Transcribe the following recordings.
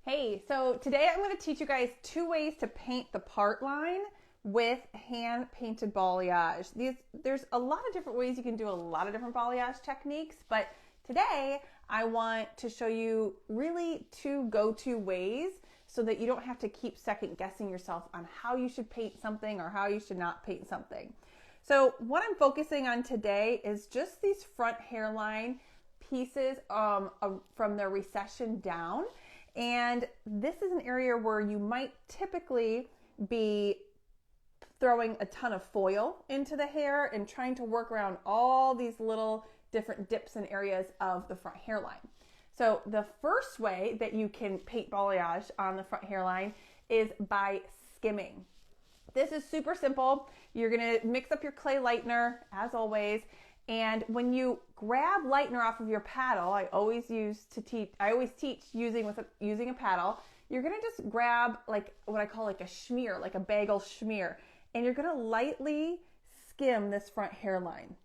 Hey, so today I'm going to teach you guys 2 ways to paint the part line with hand painted balayage. There's a lot of different ways you can do a lot of different balayage techniques, but today I want to show you really 2 go-to ways so that you don't have to keep second guessing yourself on how you should paint something or how you should not paint something. So what I'm focusing on today is just these front hairline pieces from the recession down. And this is an area where you might typically be throwing a ton of foil into the hair and trying to work around all these little different dips and areas of the front hairline. So the first way that you can paint balayage on the front hairline is by skimming. This is super simple. You're gonna mix up your clay lightener as always. And when you grab lightener off of your paddle, I always teach using a paddle. You're gonna just grab like what I call like a schmear, like a bagel schmear, and you're gonna lightly skim this front hairline.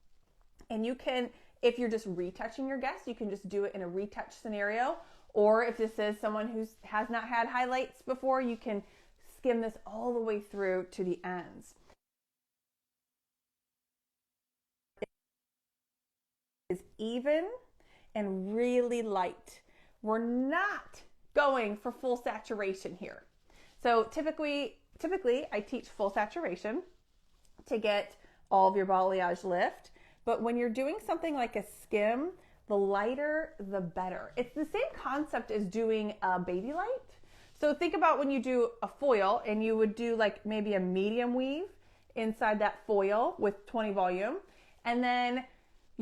And you can, if you're just retouching your guest, you can just do it in a retouch scenario. Or if this is someone who has not had highlights before, you can skim this all the way through to the ends. Is even and really light. We're not going for full saturation here. So typically I teach full saturation to get all of your balayage lift, but when you're doing something like a skim, the lighter the better. It's the same concept as doing a baby light. So think about when you do a foil and you would do like maybe a medium weave inside that foil with 20 volume, and then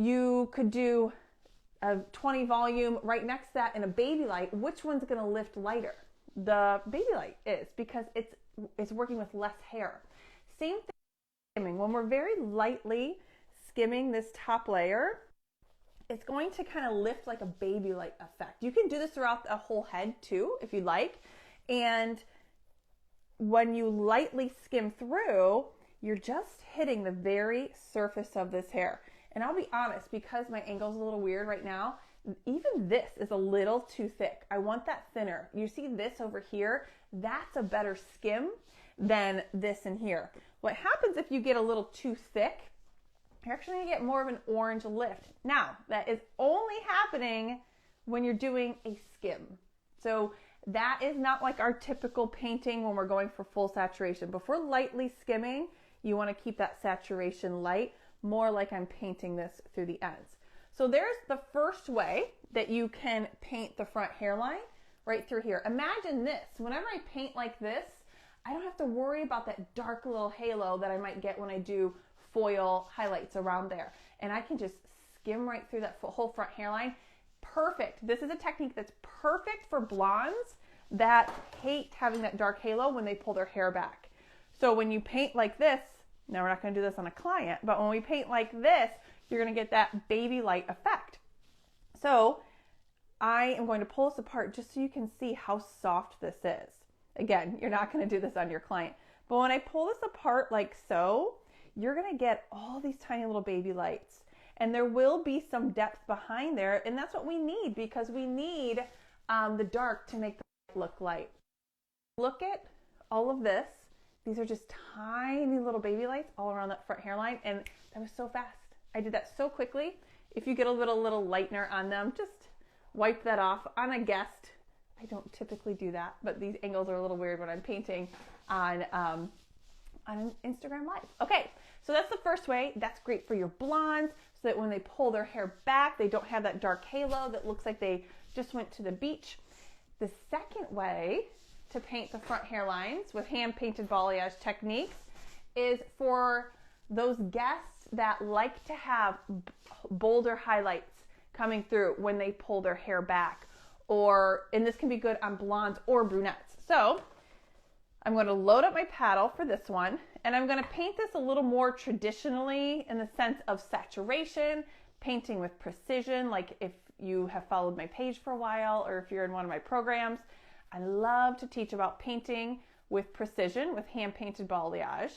you could do a 20 volume right next to that in a baby light. Which one's going to lift lighter? The baby light is, because it's working with less hair. Same thing with skimming. When we're very lightly skimming this top layer, it's going to kind of lift like a baby light effect. You can do this throughout the whole head too, if you'd like. And when you lightly skim through, you're just hitting the very surface of this hair. And I'll be honest, because my angle's a little weird right now, even this is a little too thick. I want that thinner. You see this over here? That's a better skim than this in here. What happens if you get a little too thick, you're actually gonna get more of an orange lift. Now, that is only happening when you're doing a skim. So that is not like our typical painting when we're going for full saturation. Before lightly skimming, you wanna keep that saturation light, more like I'm painting this through the ends. So there's the first way that you can paint the front hairline right through here. Imagine this. Whenever I paint like this, I don't have to worry about that dark little halo that I might get when I do foil highlights around there. And I can just skim right through that whole front hairline. Perfect. This is a technique that's perfect for blondes that hate having that dark halo when they pull their hair back. So when you paint like this, now we're not going to do this on a client, but when we paint like this, you're going to get that baby light effect. So I am going to pull this apart just so you can see how soft this is. Again, you're not going to do this on your client, but when I pull this apart like so, you're going to get all these tiny little baby lights, and there will be some depth behind there, and that's what we need, because we need the dark to make the light look light. Look at all of this. These are just tiny little baby lights all around that front hairline, and that was so fast. I did that so quickly. If you get a little lightener on them, just wipe that off on a guest. I don't typically do that, but these angles are a little weird when I'm painting on an Instagram Live. Okay, so that's the first way. That's great for your blondes, so that when they pull their hair back, they don't have that dark halo that looks like they just went to the beach. The second way to paint the front hairlines with hand-painted balayage techniques is for those guests that like to have bolder highlights coming through when they pull their hair back, and this can be good on blondes or brunettes. So I'm going to load up my paddle for this one, and I'm going to paint this a little more traditionally in the sense of saturation, painting with precision, like if you have followed my page for a while or if you're in one of my programs. I love to teach about painting with precision with hand-painted balayage.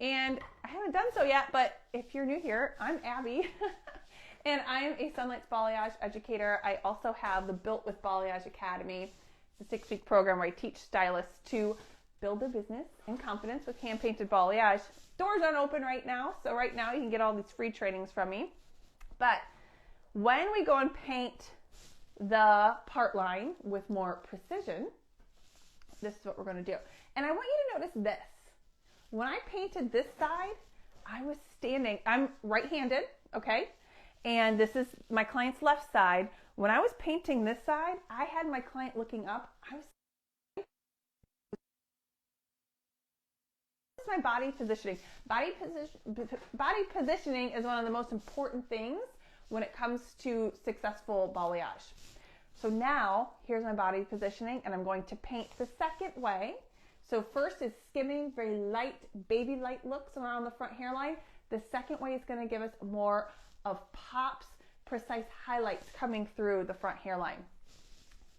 And I haven't done so yet, but if you're new here, I'm Abby, and I am a Sunlight's Balayage educator. I also have the Built with Balayage Academy It's a 6-week program where I teach stylists to build their business and confidence with hand-painted balayage. Doors aren't open right now, so right now you can get all these free trainings from me. But when we go and paint the part line with more precision, this is what we're going to do. And I want you to notice this. When I painted this side, I was standing, I'm right-handed, okay? And this is my client's left side. When I was painting this side, I had my client looking up. This is my body positioning. Body positioning is one of the most important things when it comes to successful balayage. So now, here's my body positioning, and I'm going to paint the second way. So first is skimming, very light, baby light looks around the front hairline. The second way is going to give us more of pops, precise highlights coming through the front hairline.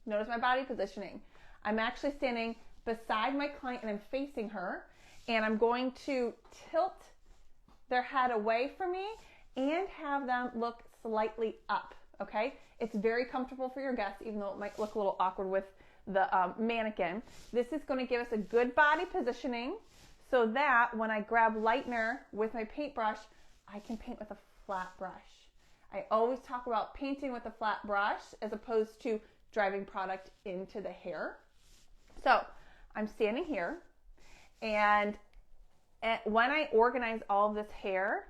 Notice my body positioning. I'm actually standing beside my client and I'm facing her, and I'm going to tilt their head away from me and have them look slightly up, okay? It's very comfortable for your guests, even though it might look a little awkward with the mannequin. This is going to give us a good body positioning so that when I grab lightener with my paintbrush, I can paint with a flat brush. I always talk about painting with a flat brush as opposed to driving product into the hair. So I'm standing here, and when I organize all of this hair,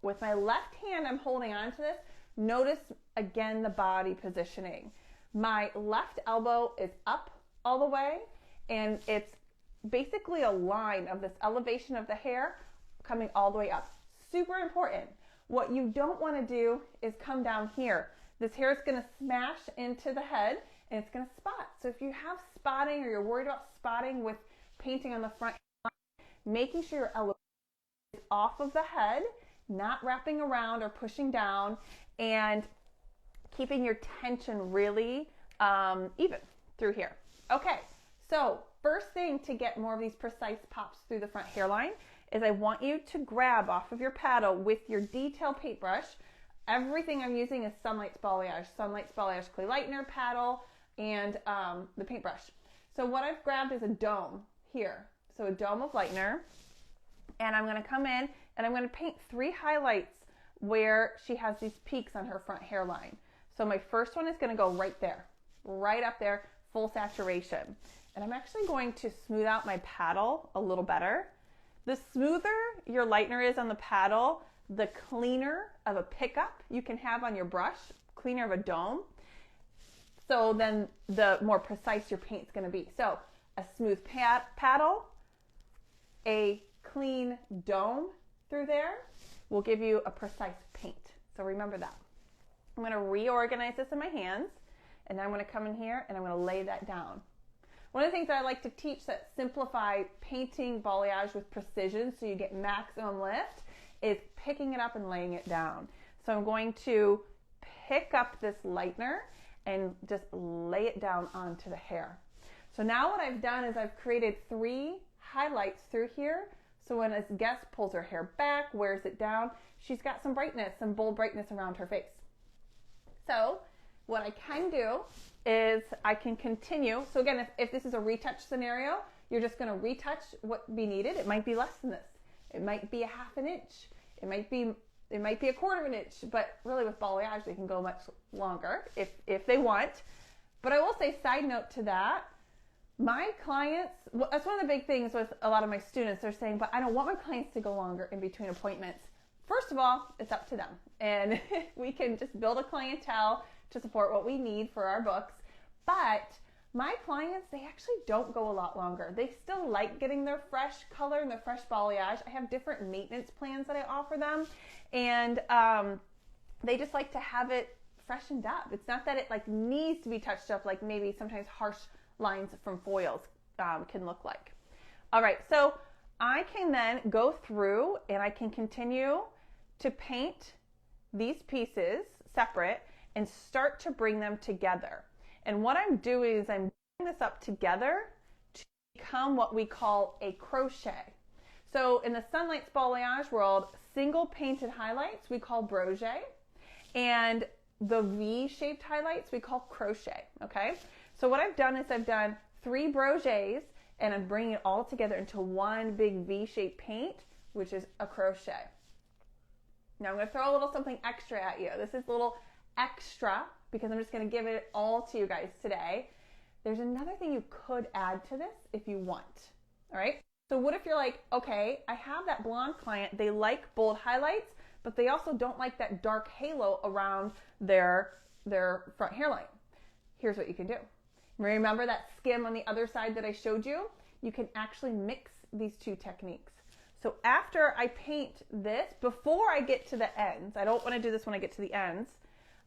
with my left hand I'm holding on to this. Notice again the body positioning. My left elbow is up all the way, and it's basically a line of this elevation of the hair coming all the way up. Super important. What you don't want to do is come down here. This hair is going to smash into the head and it's going to spot. So if you have spotting or you're worried about spotting with painting on the front, making sure your elbow is off of the head, not wrapping around or pushing down, and keeping your tension really even through here. Okay, so first thing to get more of these precise pops through the front hairline is I want you to grab off of your paddle with your detail paintbrush. Everything I'm using is Sunlight's Balayage clay lightener, paddle, and the paintbrush. So what I've grabbed is a dome here. So a dome of lightener, and I'm gonna come in and I'm gonna paint 3 highlights where she has these peaks on her front hairline. So my first one is gonna go right there, right up there, full saturation. And I'm actually going to smooth out my paddle a little better. The smoother your lightener is on the paddle, the cleaner of a pickup you can have on your brush, cleaner of a dome. So then the more precise your paint's gonna be. So a smooth paddle, a clean dome through there will give you a precise paint. So remember that. I'm gonna reorganize this in my hands, and then I'm gonna come in here and I'm gonna lay that down. One of the things that I like to teach that simplify painting balayage with precision so you get maximum lift is picking it up and laying it down. So I'm going to pick up this lightener and just lay it down onto the hair. So now what I've done is I've created 3 highlights through here. So when a guest pulls her hair back, wears it down, she's got some brightness, some bold brightness around her face. So what I can do is I can continue. So again, if this is a retouch scenario, you're just going to retouch what be needed. It might be less than this. It might be a 1/2 inch. It might be a 1/4 inch, but really with balayage, they can go much longer if they want. But I will say, side note to that, my clients, that's one of the big things with a lot of my students. They're saying, but I don't want my clients to go longer in between appointments. First of all, it's up to them. And we can just build a clientele to support what we need for our books. But my clients, they actually don't go a lot longer. They still like getting their fresh color and their fresh balayage. I have different maintenance plans that I offer them. And they just like to have it freshened up. It's not that it like needs to be touched up like maybe sometimes harsh lines from foils can look like. All right, so I can then go through and I can continue to paint these pieces separate and start to bring them together. And what I'm doing is I'm bringing this up together to become what we call a crochet. So in the Sunlight's Balayage world, single painted highlights we call brochet, and the V-shaped highlights we call crochet, okay? So what I've done is I've done 3 brochets, and I'm bringing it all together into one big V-shaped paint, which is a crochet. Now I'm going to throw a little something extra at you. This is a little extra because I'm just going to give it all to you guys today. There's another thing you could add to this if you want. All right. So what if you're like, okay, I have that blonde client. They like bold highlights, but they also don't like that dark halo around their front hairline. Here's what you can do. Remember that skim on the other side that I showed you? You can actually mix these 2 techniques. So after I paint this, before I get to the ends, I don't want to do this when I get to the ends,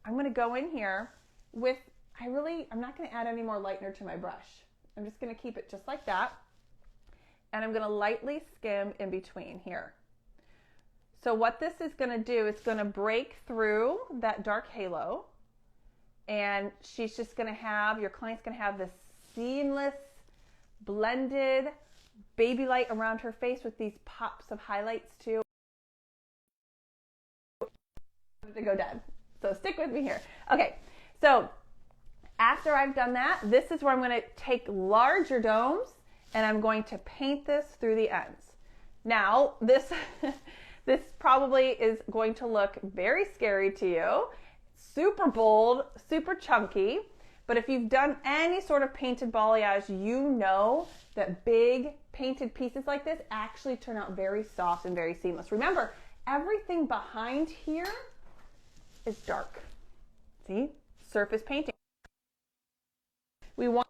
I'm going to go in here with, I'm not going to add any more lightener to my brush. I'm just going to keep it just like that. And I'm going to lightly skim in between here. So what this is going to do, it's going to break through that dark halo. And she's just going to have, your client's going to have this seamless, blended baby light around her face with these pops of highlights too. To go dead. So stick with me here. Okay, so after I've done that, this is where I'm going to take larger domes and I'm going to paint this through the ends. Now, this probably is going to look very scary to you. Super bold, super chunky, but if you've done any sort of painted balayage, you know that big painted pieces like this actually turn out very soft and very seamless. Remember, everything behind here is dark. See? Surface painting. We want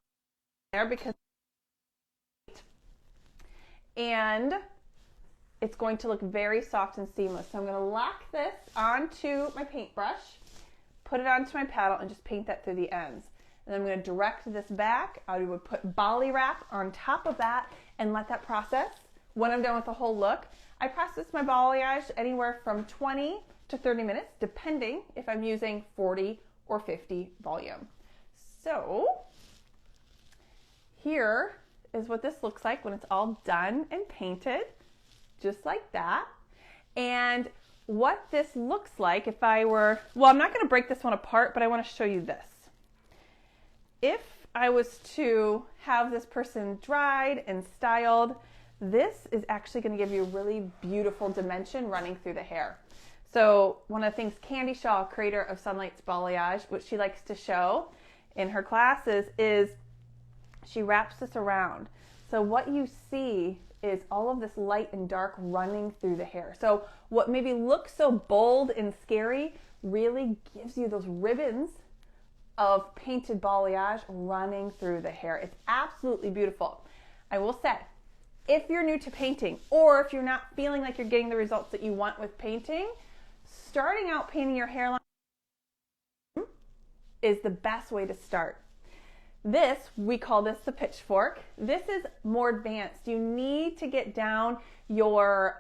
there because and it's going to look very soft and seamless. So I'm going to lock this onto my paintbrush, put it onto my paddle, and just paint that through the ends. And I'm going to direct this back. I would put Bali wrap on top of that and let that process. When I'm done with the whole look, I process my balayage anywhere from 20 to 30 minutes, depending if I'm using 40 or 50 volume. So here is what this looks like when it's all done and painted, just like that. And what this looks like if I were, well, I'm not going to break this one apart, but I want to show you this. If I was to have this person dried and styled, this is actually going to give you a really beautiful dimension running through the hair. So one of the things Candy Shaw, creator of Sunlight's Balayage, what she likes to show in her classes is she wraps this around. So what you see is all of this light and dark running through the hair. So what maybe looks so bold and scary really gives you those ribbons of painted balayage running through the hair. It's absolutely beautiful. I will say, if you're new to painting or if you're not feeling like you're getting the results that you want with painting, starting out painting your hairline is the best way to start. This, we call this the pitchfork. This is more advanced. You need to get down your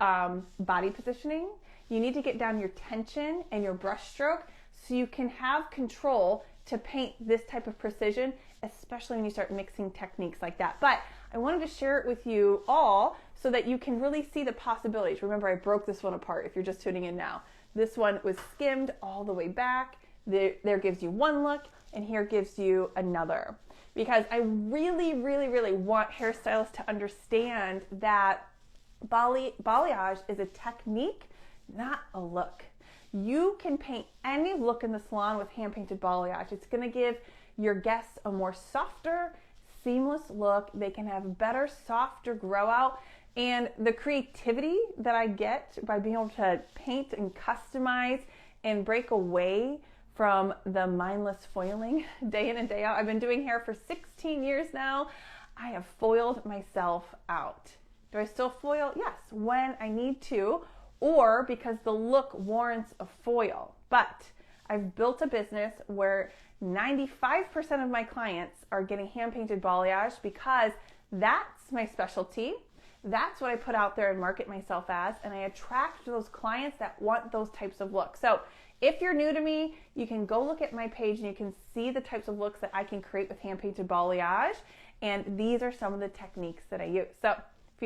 body positioning. You need to get down your tension and your brush stroke so you can have control to paint this type of precision, especially when you start mixing techniques like that. But I wanted to share it with you all so that you can really see the possibilities. Remember, I broke this one apart if you're just tuning in now. This one was skimmed all the way back. There gives you one look, and here gives you another. Because I really, really, really want hairstylists to understand that balayage is a technique, not a look. You can paint any look in the salon with hand-painted balayage. It's going to give your guests a more softer, seamless look. They can have better, softer grow out. And the creativity that I get by being able to paint and customize and break away from the mindless foiling day in and day out. I've been doing hair for 16 years now. I have foiled myself out. Do I still foil? Yes, when I need to, or because the look warrants a foil. But I've built a business where 95% of my clients are getting hand-painted balayage because that's my specialty. That's what I put out there and market myself as, and I attract those clients that want those types of looks. So if you're new to me, you can go look at my page and you can see the types of looks that I can create with hand-painted balayage, and these are some of the techniques that I use. So